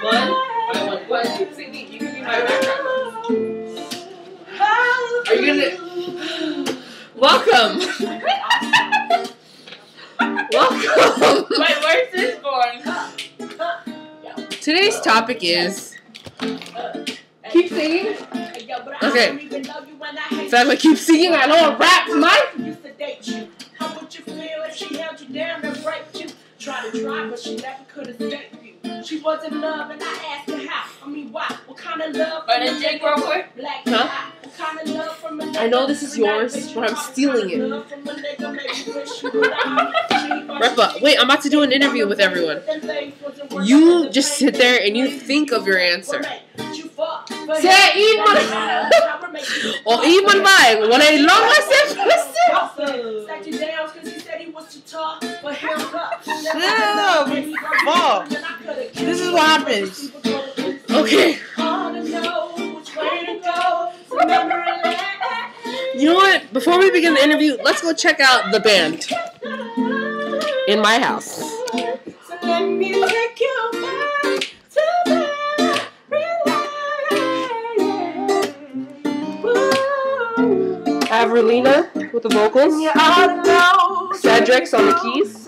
One question. Singing, you can be my background. Are you gonna... Welcome! Welcome! Wait, where's this going? Today's topic is... Keep singing? Okay. So I'm gonna keep singing, I know a rap, Mike! How would you feel if she held you down and raped you? Tried to try, but she never could escape you. She was in love, and I asked her how. I mean, why? What kind of love? But then Jake real quick. Black huh? What kind of love from a I know this is yours, but I'm stealing it. Repa, wait, I'm about to do an interview with everyone. You just sit there and you think of your answer. Say Iman. O Iman ba? Wala long lesson. Fuck. This is what happens. Okay. You know what? Before we begin the interview, let's go check out the band in my house. So let me take you back to the real life. I have Relina with the vocals, Cedric's on the keys,